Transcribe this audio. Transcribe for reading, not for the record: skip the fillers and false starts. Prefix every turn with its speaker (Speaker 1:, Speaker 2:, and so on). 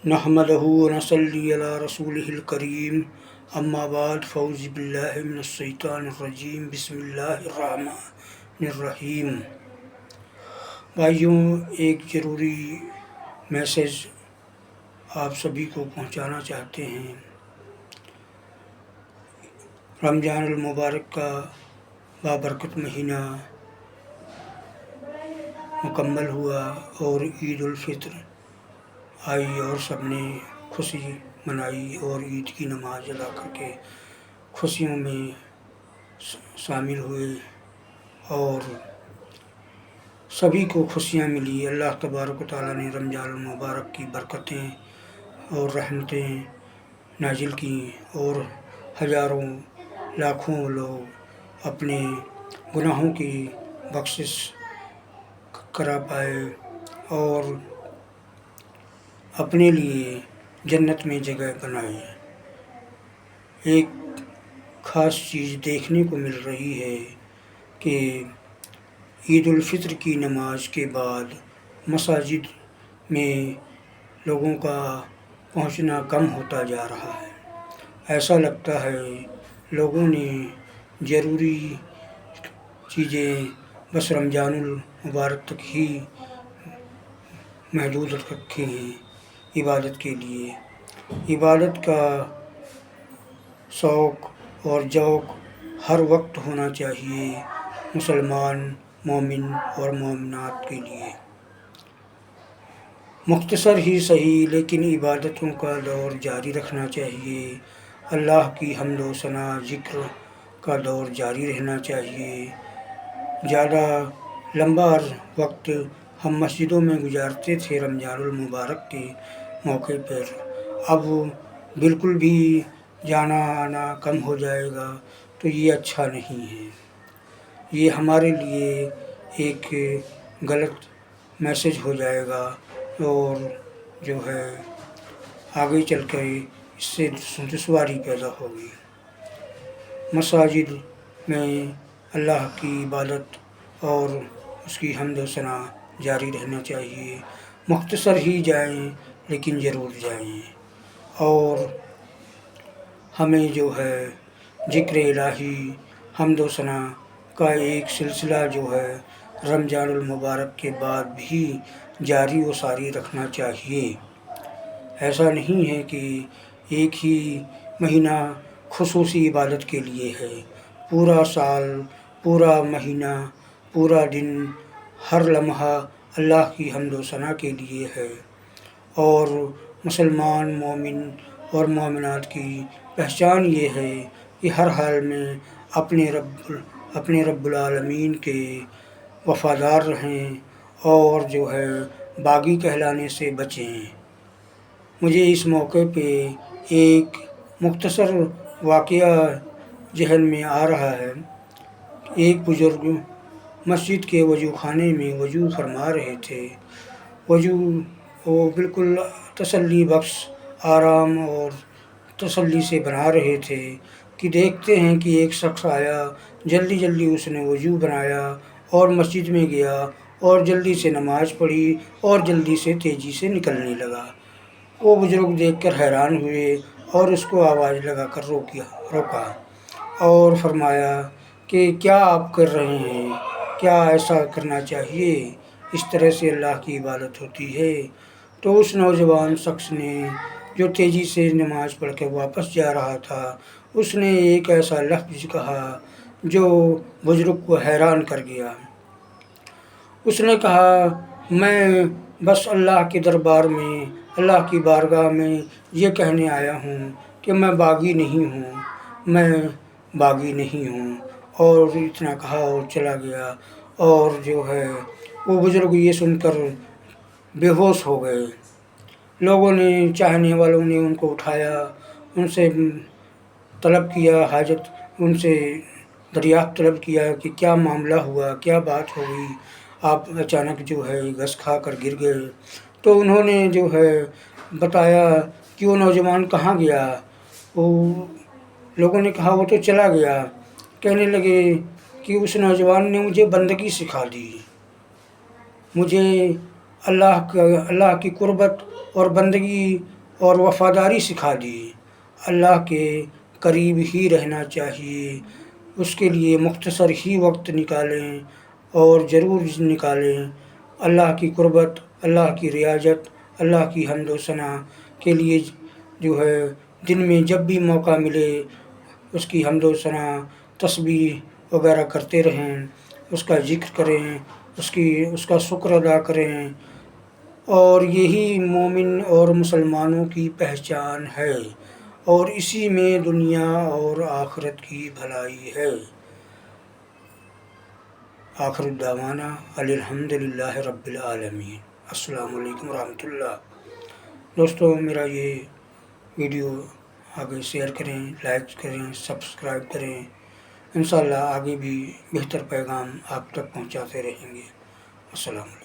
Speaker 1: نحمدہ ونصلی علی رسولہ الکریم اما بعد فاعوذ باللہ من الشیطان الرجیم بسم اللہ الرحمن الرحیم۔ بھائیوں، ایک ضروری میسیج آپ سبھی کو پہنچانا چاہتے ہیں۔ رمضان المبارک کا بابرکت مہینہ مکمل ہوا اور عید الفطر آئی اور سب نے خوشی منائی اور عید کی نماز ادا کر کے خوشیوں میں شامل ہوئے اور سبھی کو خوشیاں ملی۔ اللہ تبارک و تعالیٰ نے رمضان المبارک کی برکتیں اور رحمتیں نازل کی اور ہزاروں لاکھوں لوگ اپنے گناہوں کی بخشش کرا پائے اور اپنے لیے جنت میں جگہ بنائے۔ ایک خاص چیز دیکھنے کو مل رہی ہے کہ عید الفطر کی نماز کے بعد مساجد میں لوگوں کا پہنچنا کم ہوتا جا رہا ہے۔ ایسا لگتا ہے لوگوں نے ضروری چیزیں بس رمضان المبارک تک ہی محدود رکھی ہیں۔ عبادت کے لیے عبادت کا شوق اور ذوق ہر وقت ہونا چاہیے مسلمان مومن اور مومنات کے لیے۔ مختصر ہی صحیح لیکن عبادتوں کا دور جاری رکھنا چاہیے۔ اللہ کی حمد و ثنا ذکر کا دور جاری رہنا چاہیے۔ زیادہ لمبا وقت ہم مسجدوں میں گزارتے تھے رمضان المبارک کے موقع پر، اب بالکل بھی جانا آنا کم ہو جائے گا تو یہ اچھا نہیں ہے۔ یہ ہمارے لیے ایک غلط میسیج ہو جائے گا اور جو ہے آگے چل کے اس سے دشواری پیدا ہوگی۔ مساجد میں اللہ کی عبادت اور اس کی حمد و ثنا جاری رہنا چاہیے۔ مختصر ہی جائیں لیکن ضرور جائیں اور ہمیں جو ہے ذکر الہی حمد و ثنا کا ایک سلسلہ جو ہے رمضان المبارک کے بعد بھی جاری و ساری رکھنا چاہیے۔ ایسا نہیں ہے کہ ایک ہی مہینہ خصوصی عبادت کے لیے ہے۔ پورا سال، پورا مہینہ، پورا دن، ہر لمحہ اللہ کی حمد و ثنا کے لیے ہے اور مسلمان مومن اور مومنات کی پہچان یہ ہے کہ ہر حال میں اپنے رب العالمین کے وفادار رہیں اور جو ہے باغی کہلانے سے بچیں۔ مجھے اس موقع پہ ایک مختصر واقعہ ذہن میں آ رہا ہے۔ ایک بزرگ مسجد کے وضو خانے میں وضو فرما رہے تھے۔ وضو وہ بالکل تسلی بخش آرام اور تسلی سے بنا رہے تھے کہ دیکھتے ہیں کہ ایک شخص آیا، جلدی اس نے وضو بنایا اور مسجد میں گیا اور جلدی سے نماز پڑھی اور جلدی سے تیزی سے نکلنے لگا۔ وہ بزرگ دیکھ کر حیران ہوئے اور اس کو آواز لگا کر روکا اور فرمایا کہ کیا آپ کر رہے ہیں؟ کیا ایسا کرنا چاہیے؟ اس طرح سے اللہ کی عبادت ہوتی ہے؟ تو اس نوجوان شخص نے جو تیزی سے نماز پڑھ کے واپس جا رہا تھا، اس نے ایک ایسا لفظ کہا جو بزرگ کو حیران کر گیا۔ اس نے کہا، میں بس اللہ کے دربار میں، اللہ کی بارگاہ میں یہ کہنے آیا ہوں کہ میں باغی نہیں ہوں، اور اتنا کہا اور چلا گیا۔ اور جو ہے وہ بزرگ یہ سن کر بے ہوش ہو گئے۔ لوگوں نے، چاہنے والوں نے ان کو اٹھایا، ان سے طلب کیا حاجت، ان سے دریافت طلب کیا کہ کیا معاملہ ہوا، کیا بات ہو گئی، آپ اچانک جو ہے گھس کھا کر گر گئے۔ تو انہوں نے جو ہے بتایا کہ وہ نوجوان کہاں گیا۔ وہ لوگوں نے کہا وہ تو چلا گیا۔ کہنے لگے کہ اس نوجوان نے مجھے بندگی سکھا دی، مجھے اللہ کی قربت اور بندگی اور وفاداری سکھا دی۔ اللہ کے قریب ہی رہنا چاہیے، اس کے لیے مختصر ہی وقت نکالیں اور ضرور نکالیں۔ اللہ کی قربت، اللہ کی ریاضت، اللہ کی حمد و ثنا کے لیے جو ہے دن میں جب بھی موقع ملے اس کی حمد و ثنا، تسبیح وغیرہ کرتے رہیں، اس کا ذکر کریں، اس کا شکر ادا کریں، اور یہی مومن اور مسلمانوں کی پہچان ہے، اور اسی میں دنیا اور آخرت کی بھلائی ہے۔ آخر الدعوانا الحمدللہ رب العالمین۔ السلام علیکم ورحمۃ اللہ۔ دوستو، میرا یہ ویڈیو آگے شیئر کریں، لائک کریں، سبسکرائب کریں۔ انشاءاللہ آگے بھی بہتر پیغام آپ تک پہنچاتے رہیں گے۔ السلام علیکم۔